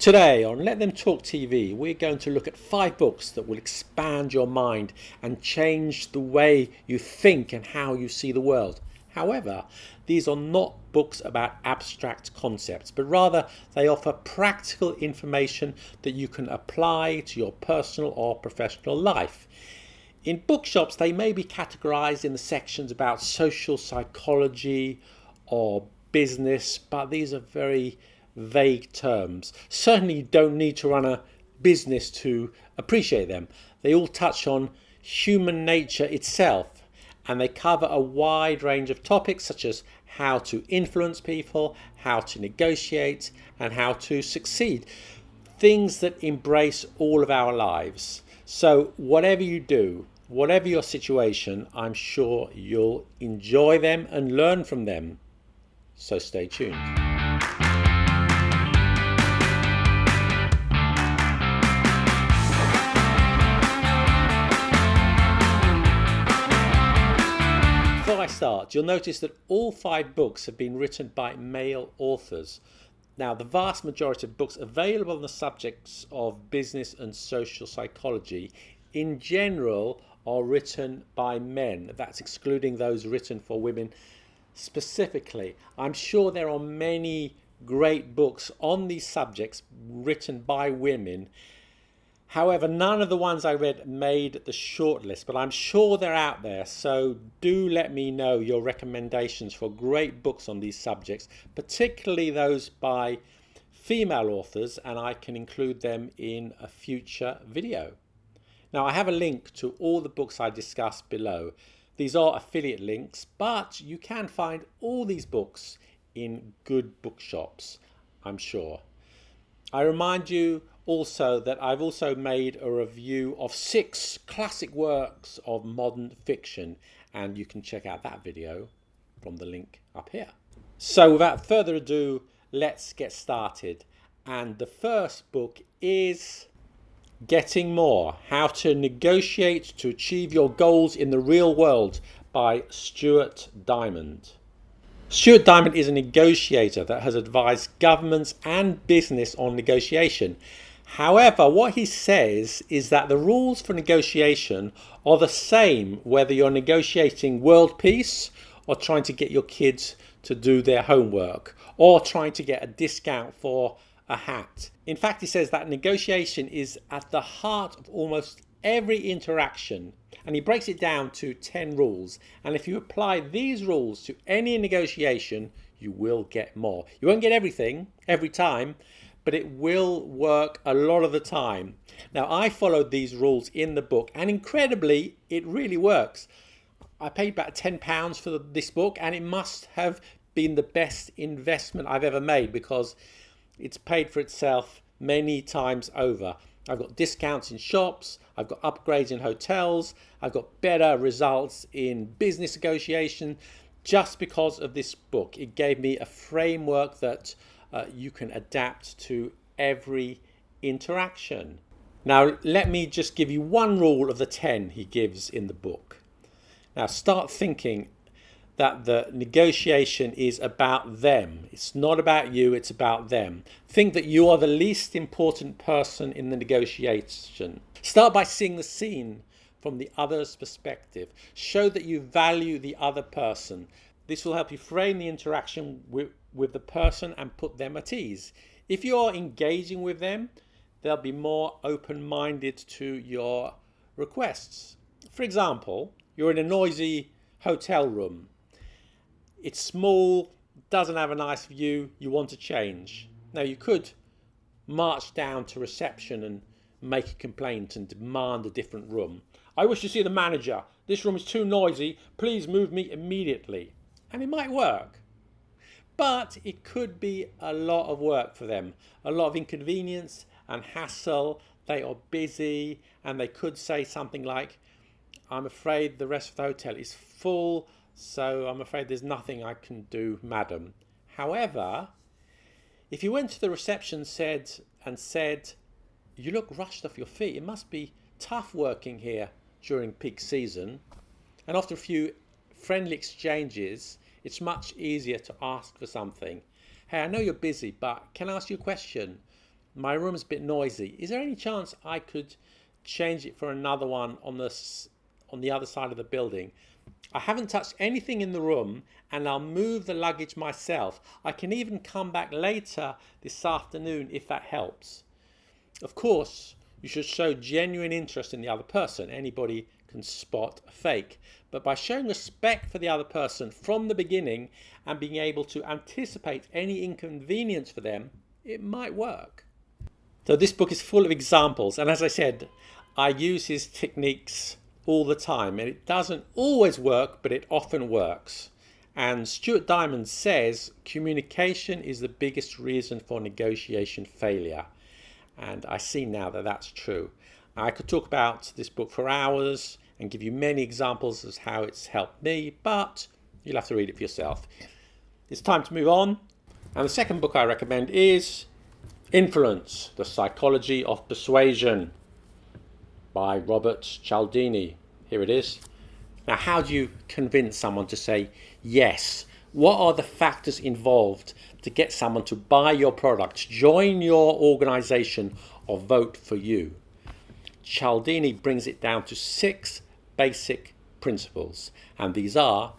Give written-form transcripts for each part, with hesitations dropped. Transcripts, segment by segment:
Today on Let Them Talk TV, we're going to look at 5 books that will expand your mind and change the way you think and how you see the world. However, these are not books about abstract concepts, but rather they offer practical information that you can apply to your personal or professional life. In bookshops, they may be categorized in the sections about social psychology or business, but these are very vague terms. Certainly you don't need to run a business to appreciate them. They all touch on human nature itself, and they cover a wide range of topics such as how to influence people, how to negotiate, and how to succeed. Things that embrace all of our lives. So whatever you do, whatever your situation, I'm sure you'll enjoy them and learn from them. So stay tuned. Before I start, you'll notice that all 5 books have been written by male authors. Now, the vast majority of books available on the subjects of business and social psychology in general are written by men. That's excluding those written for women specifically. I'm sure there are many great books on these subjects written by women. However, none of the ones I read made the shortlist, but I'm sure they're out there. So do let me know your recommendations for great books on these subjects, particularly those by female authors, and I can include them in a future video. Now, I have a link to all the books I discussed below. These are affiliate links, but you can find all these books in good bookshops, I'm sure. I remind you also that I've also made a review of 6 classic works of modern fiction, and you can check out that video from the link up here. So without further ado, let's get started. And the first book is Getting More: How to Negotiate to Achieve Your Goals in the Real World by Stuart Diamond. Stuart Diamond is a negotiator that has advised governments and business on negotiation. However, what he says is that the rules for negotiation are the same whether you're negotiating world peace or trying to get your kids to do their homework or trying to get a discount for a hat. In fact, he says that negotiation is at the heart of almost every interaction, and he breaks it down to 10 rules. And if you apply these rules to any negotiation, you will get more. You won't get everything every time, but it will work a lot of the time. Now, I followed these rules in the book, and incredibly, it really works. I paid about £10 for this book, and it must have been the best investment I've ever made because it's paid for itself many times over. I've got discounts in shops, I've got upgrades in hotels, I've got better results in business negotiation just because of this book. It gave me a framework that you can adapt to every interaction. Now, let me just give you one rule of the 10 he gives in the book. Now, start thinking that the negotiation is about them. It's not about you, it's about them. Think that you are the least important person in the negotiation. Start by seeing the scene from the other's perspective. Show that you value the other person. This will help you frame the interaction with the person and put them at ease. If you are engaging with them, they'll be more open-minded to your requests. For example, you're in a noisy hotel room. It's small, doesn't have a nice view, you want to change. Now, you could march down to reception and make a complaint and demand a different room. I wish to see the manager. This room is too noisy. Please move me immediately. And it might work. But it could be a lot of work for them, a lot of inconvenience and hassle. They are busy, and they could say something like, I'm afraid the rest of the hotel is full, so I'm afraid there's nothing I can do, madam. However, if you went to the reception and said, you look rushed off your feet, it must be tough working here during peak season, and after a few friendly exchanges, it's much easier to ask for something. Hey, I know you're busy, but can I ask you a question? My room's a bit noisy. Is there any chance I could change it for another one on the other side of the building? I haven't touched anything in the room and I'll move the luggage myself. I can even come back later this afternoon if that helps. Of course, you should show genuine interest in the other person. Anybody can spot a fake. But by showing respect for the other person from the beginning and being able to anticipate any inconvenience for them, it might work. So this book is full of examples, and as I said, I use his techniques all the time, and it doesn't always work, but it often works. And Stuart Diamond says communication is the biggest reason for negotiation failure. And I see now that that's true. I could talk about this book for hours and give you many examples of how it's helped me, but you'll have to read it for yourself. It's time to move on. And the second book I recommend is Influence, The Psychology of Persuasion by Robert Cialdini. Here it is. Now, how do you convince someone to say yes? What are the factors involved to get someone to buy your product, join your organization, or vote for you? Cialdini brings it down to 6 basic principles, and these are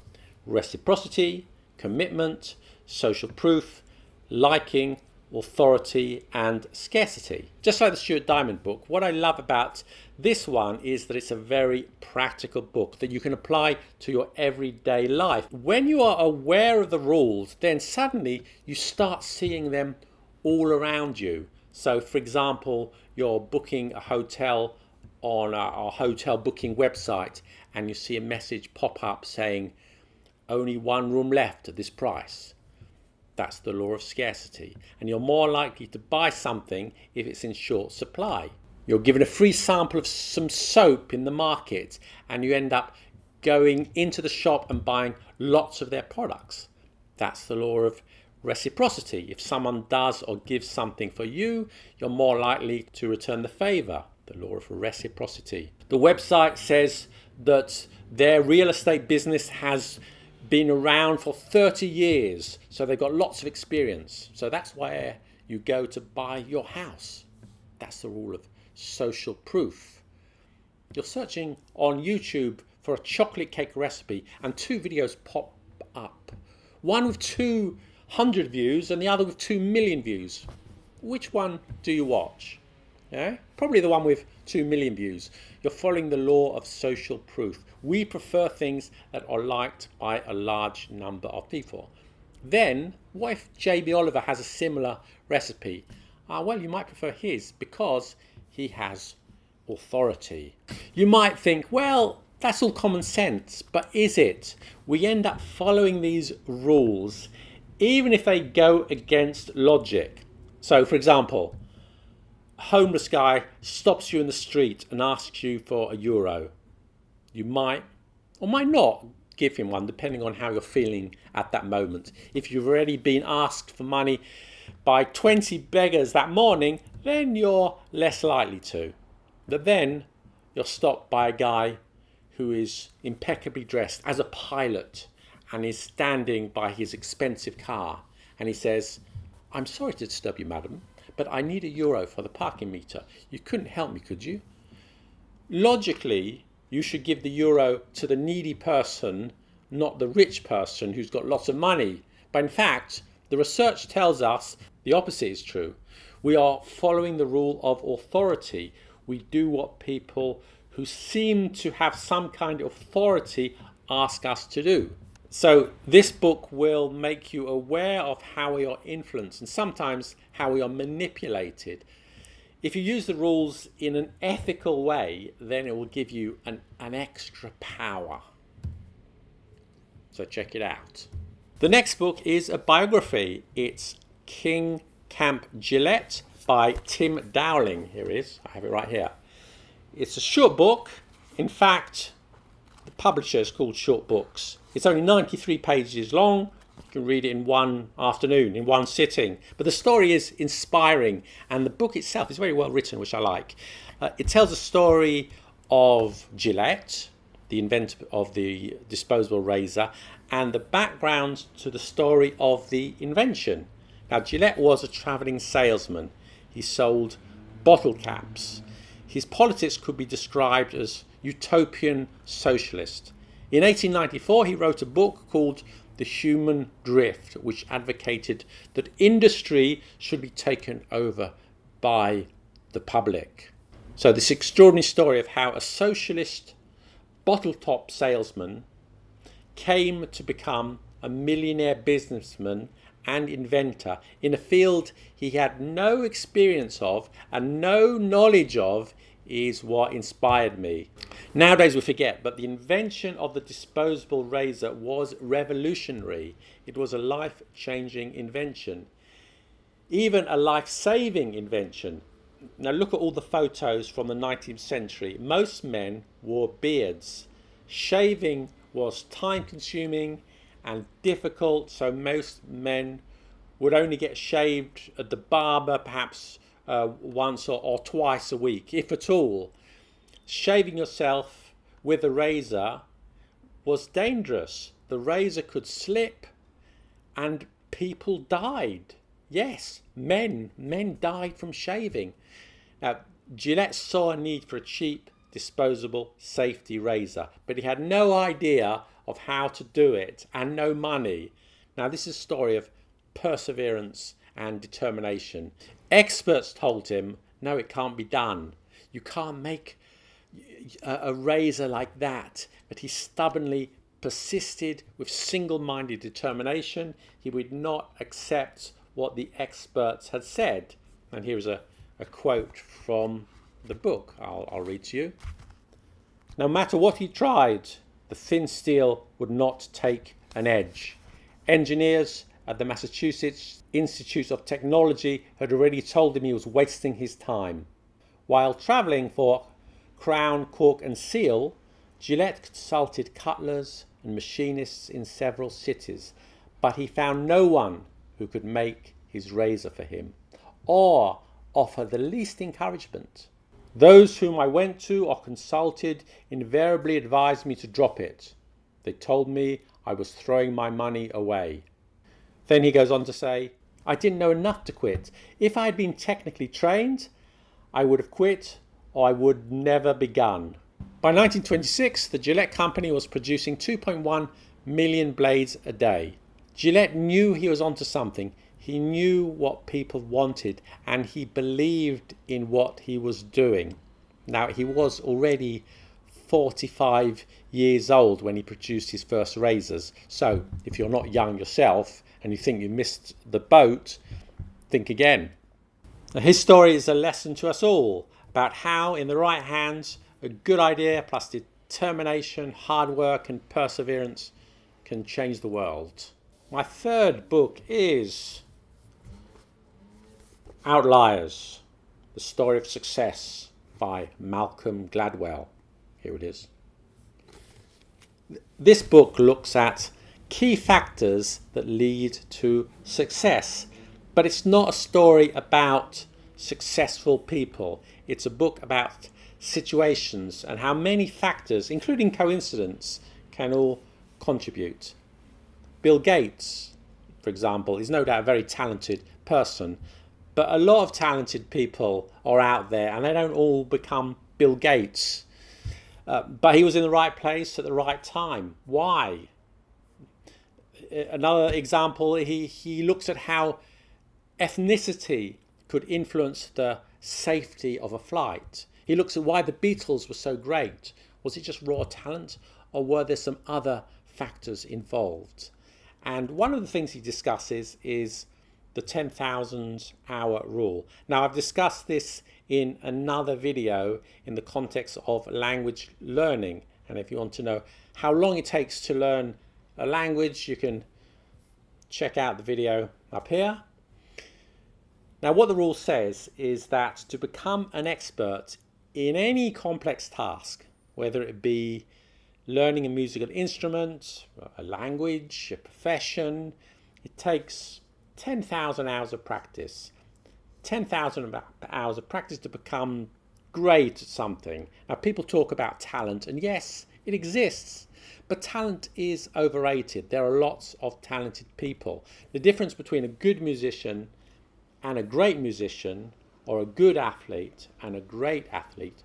reciprocity, commitment, social proof, liking, authority, and scarcity. Just like the Stuart Diamond book, what I love about this one is that it's a very practical book that you can apply to your everyday life. When you are aware of the rules, then suddenly you start seeing them all around you. So, for example, you're booking a hotel on a hotel booking website and you see a message pop up saying only 1 room left at this price. That's the law of scarcity. And you're more likely to buy something if it's in short supply. You're given a free sample of some soap in the market and you end up going into the shop and buying lots of their products. That's the law of reciprocity. If someone does or gives something for you, you're more likely to return the favor. The law of reciprocity. The website says that their real estate business has been around for 30 years, so they've got lots of experience. So that's where you go to buy your house. That's the rule of social proof. You're searching on YouTube for a chocolate cake recipe and 2 videos pop up. One with 200 views and the other with 2 million views. Which one do you watch? Yeah? Probably the one with 2 million views. You're following the law of social proof. We prefer things that are liked by a large number of people. Then, what if J.B. Oliver has a similar recipe? Well, you might prefer his because he has authority. You might think, well, that's all common sense, but is it? We end up following these rules even if they go against logic. So, for example, a homeless guy stops you in the street and asks you for €1. You might or might not give him one, depending on how you're feeling at that moment. If you've already been asked for money by 20 beggars that morning, then you're less likely to. But then you're stopped by a guy who is impeccably dressed as a pilot and is standing by his expensive car. And he says, "I'm sorry to disturb you, madam, but I need €1 for the parking meter. You couldn't help me, could you?" Logically, you should give the euro to the needy person, not the rich person who's got lots of money. But in fact, the research tells us the opposite is true. We are following the rule of authority. We do what people who seem to have some kind of authority ask us to do. So this book will make you aware of how we are influenced and sometimes how we are manipulated. If you use the rules in an ethical way, then it will give you an extra power. So check it out. The next book is a biography. It's King Camp Gillette by Tim Dowling. Here it is. I have it right here. It's a short book. In fact, the publisher is called Short Books. It's only 93 pages long. You can read it in one afternoon, in one sitting. But the story is inspiring, and the book itself is very well written, which I like. It tells a story of Gillette, the inventor of the disposable razor, and the background to the story of the invention. Now, Gillette was a travelling salesman. he sold bottle caps. His politics could be described as utopian socialist. In 1894, he wrote a book called The Human Drift, which advocated that industry should be taken over by the public. So this extraordinary story of how a socialist bottle top salesman came to become a millionaire businessman and inventor in a field he had no experience of and no knowledge of is what inspired me. Nowadays we forget, but the invention of the disposable razor was revolutionary. It was a life-changing invention, even a life-saving invention. Now look at all the photos from the 19th century. Most men wore beards. Shaving was time-consuming and difficult, so most men would only get shaved at the barber perhaps once or twice a week, if at all. Shaving yourself with a razor was dangerous. The razor could slip and people died. Yes, men died from shaving. Now, Gillette saw a need for a cheap, disposable safety razor, but he had no idea of how to do it and no money. Now, this is a story of perseverance and determination. Experts told him, no, it can't be done. You can't make a razor like that. But he stubbornly persisted with single-minded determination. He would not accept what the experts had said. And here is a quote from the book I'll read to you. No matter what he tried, the thin steel would not take an edge. Engineers at the Massachusetts Institute of Technology had already told him he was wasting his time. While travelling for Crown, Cork and Seal, Gillette consulted cutlers and machinists in several cities, but he found no one who could make his razor for him or offer the least encouragement. Those whom I went to or consulted invariably advised me to drop it. They told me I was throwing my money away. Then he goes on to say, I didn't know enough to quit. If I had been technically trained, I would have quit or I would never begun. By 1926, the Gillette company was producing 2.1 million blades a day. Gillette knew he was onto something. He knew what people wanted and he believed in what he was doing. Now, he was already 45 years old when he produced his first razors. So if you're not young yourself and you think you missed the boat, think again. Now, his story is a lesson to us all about how, in the right hands, a good idea plus determination, hard work and perseverance can change the world. My third book is Outliers, The Story of Success by Malcolm Gladwell. Here it is. This book looks at key factors that lead to success, but it's not a story about successful people. It's a book about situations and how many factors, including coincidence, can all contribute. Bill Gates, for example, is no doubt a very talented person, but a lot of talented people are out there and they don't all become Bill Gates. But he was in the right place at the right time. Why? Another example, he looks at how ethnicity could influence the safety of a flight. He looks at why the Beatles were so great. Was it just raw talent or were there some other factors involved? And one of the things he discusses is the 10,000 hour rule. Now, I've discussed this in another video in the context of language learning. And if you want to know how long it takes to learn a language, you can check out the video up here. Now, what the rule says is that to become an expert in any complex task, whether it be learning a musical instrument, a language, a profession, it takes 10,000 hours of practice. 10,000 hours of practice to become great at something. Now, people talk about talent, and yes, it exists, but talent is overrated. There are lots of talented people. The difference between a good musician and a great musician or a good athlete and a great athlete,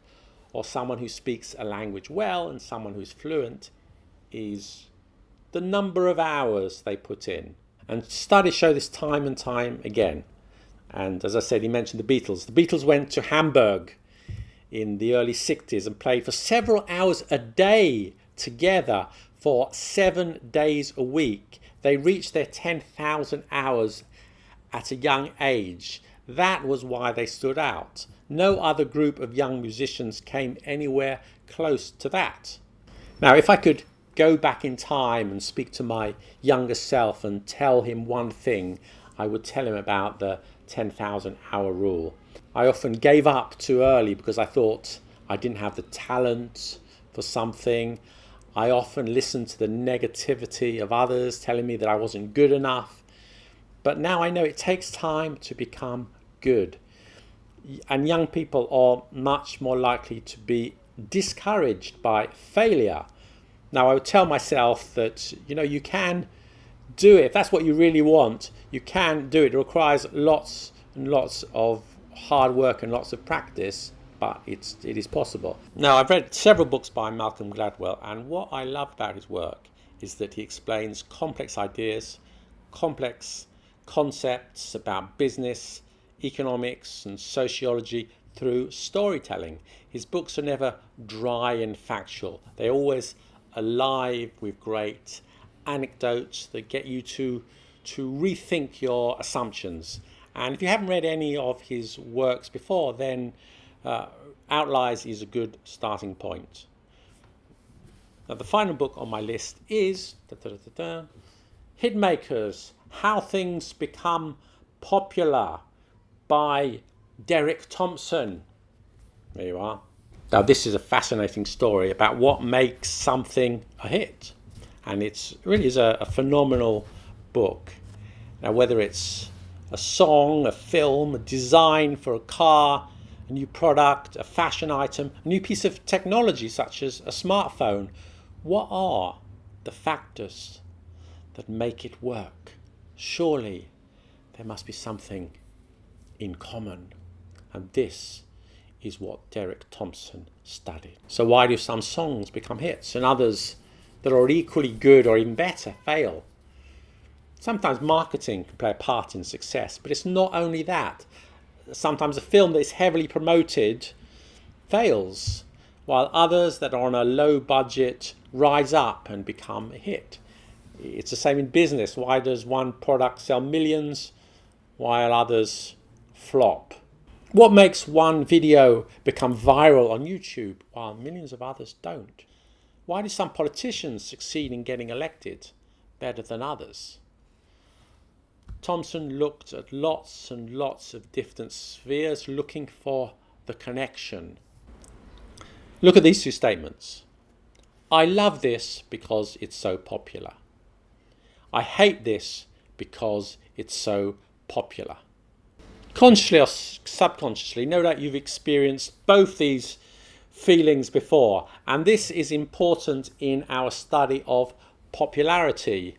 or someone who speaks a language well and someone who's fluent, is the number of hours they put in. And studies show this time and time again. And as I said, he mentioned the Beatles. The Beatles went to Hamburg in the early 60s and played for several hours a day together for 7 days a week. They reached their 10,000 hours at a young age. That was why they stood out. No other group of young musicians came anywhere close to that. Now, if I could go back in time and speak to my younger self and tell him one thing, I would tell him about the 10,000 hour rule. I often gave up too early because I thought I didn't have the talent for something. I often listened to the negativity of others telling me that I wasn't good enough. But now I know it takes time to become good. And young people are much more likely to be discouraged by failure. Now, I would tell myself that, you can do it. If that's what you really want, you can do it. It requires lots and lots of hard work and lots of practice, but it is possible. Now, I've read several books by Malcolm Gladwell, and what I love about his work is that he explains complex ideas, complex concepts about business, economics and sociology through storytelling. His books are never dry and factual. They're always alive with great anecdotes that get you to rethink your assumptions. And if you haven't read any of his works before, then Outliers is a good starting point. Now, the final book on my list is Hitmakers, How Things Become Popular by Derek Thompson. There you are. Now, this is a fascinating story about what makes something a hit. And it really is a phenomenal book. Now, whether it's a song, a film, a design for a car, a new product, a fashion item, a new piece of technology such as a smartphone, what are the factors that make it work? Surely there must be something in common. And this is what Derek Thompson studied. So why do some songs become hits and others that are equally good or even better fail? Sometimes marketing can play a part in success, but it's not only that. Sometimes a film that is heavily promoted fails, while others that are on a low budget rise up and become a hit. It's the same in business. Why does one product sell millions while others flop? What makes one video become viral on YouTube while millions of others don't? Why do some politicians succeed in getting elected better than others? Thompson looked at lots and lots of different spheres looking for the connection. Look at these two statements. I love this because it's so popular. I hate this because it's so popular. Consciously or subconsciously, no doubt you've experienced both these feelings before, and this is important in our study of popularity.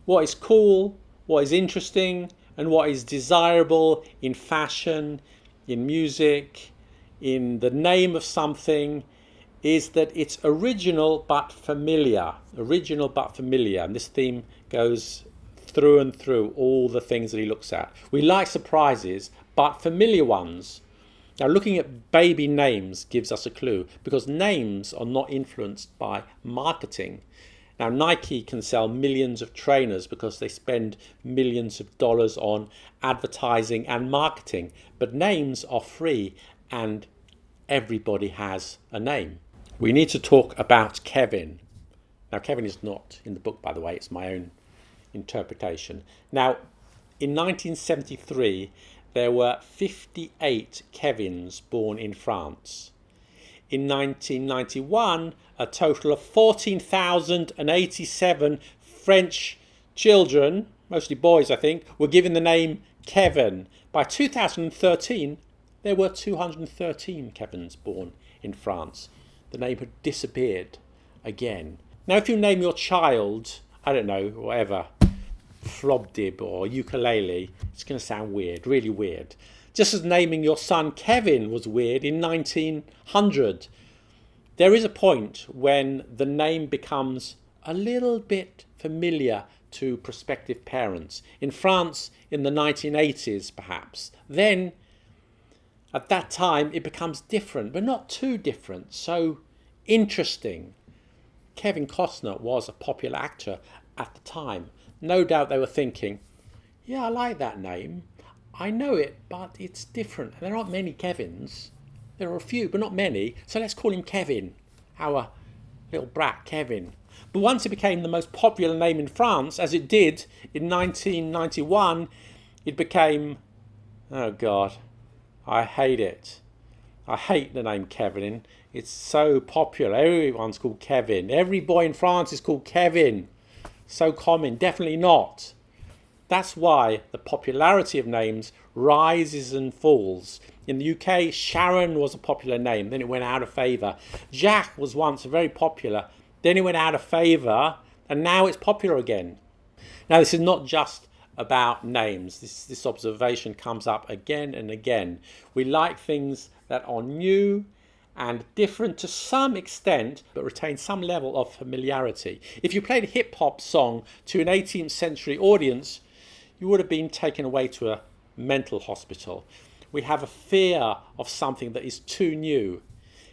What is cool, what is interesting, and what is desirable in fashion, in music, in the name of something, is that it's original but familiar. Original but familiar. And this theme goes through and through all the things that he looks at. We like surprises, but familiar ones. Now, looking at baby names gives us a clue, because names are not influenced by marketing. Now, Nike can sell millions of trainers because they spend millions of dollars on advertising and marketing, but names are free and everybody has a name. We need to talk about Kevin. Now, Kevin is not in the book, by the way, it's my own interpretation. Now, in 1973, there were 58 Kevins born in France. In 1991, a total of 14,087 French children, mostly boys I think, were given the name Kevin. By 2013, there were 213 Kevins born in France. The name had disappeared again. Now, if you name your child, I don't know, whatever, Flobdib or ukulele, it's going to sound weird, really weird. Just as naming your son Kevin was weird in 1900. There is a point when the name becomes a little bit familiar to prospective parents. In France, in the 1980s perhaps. Then, at that time, it becomes different, but not too different. So interesting. Kevin Costner was a popular actor at the time. No doubt they were thinking, yeah, I like that name. I know it, but it's different. There aren't many Kevins. There are a few, but not many. So let's call him Kevin. Our little brat, Kevin. But once it became the most popular name in France, as it did in 1991, it became, oh God, I hate it. I hate the name Kevin. It's so popular. Everyone's called Kevin. Every boy in France is called Kevin. So common. Definitely not. That's why the popularity of names rises and falls. In the UK, Sharon was a popular name, then it went out of favour. Jack was once very popular, then it went out of favour, and now it's popular again. Now, this is not just about names. This observation comes up again and again. We like things that are new and different to some extent, but retain some level of familiarity. If you played a hip-hop song to an 18th century audience, you would have been taken away to a mental hospital. We have a fear of something that is too new.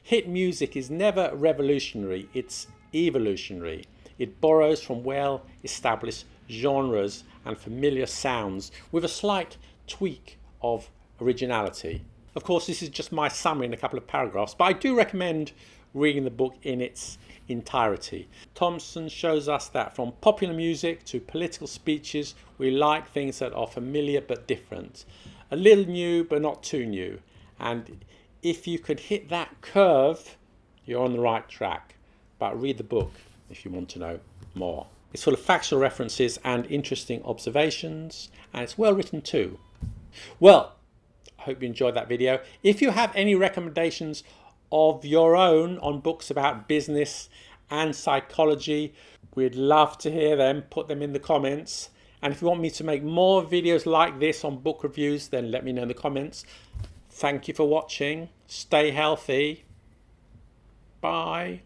Hit music is never revolutionary, it's evolutionary. It borrows from well-established genres and familiar sounds with a slight tweak of originality. Of course, this is just my summary in a couple of paragraphs, but I do recommend reading the book in its entirety. Thompson shows us that from popular music to political speeches, we like things that are familiar but different. A little new but not too new. And if you could hit that curve, you're on the right track. But read the book if you want to know more. It's full of factual references and interesting observations, and it's well written too. Well, I hope you enjoyed that video. If you have any recommendations of your own on books about business and psychology, we'd love to hear them. Put them in the comments. And if you want me to make more videos like this on book reviews, then let me know in the comments. Thank you for watching. Stay healthy. Bye.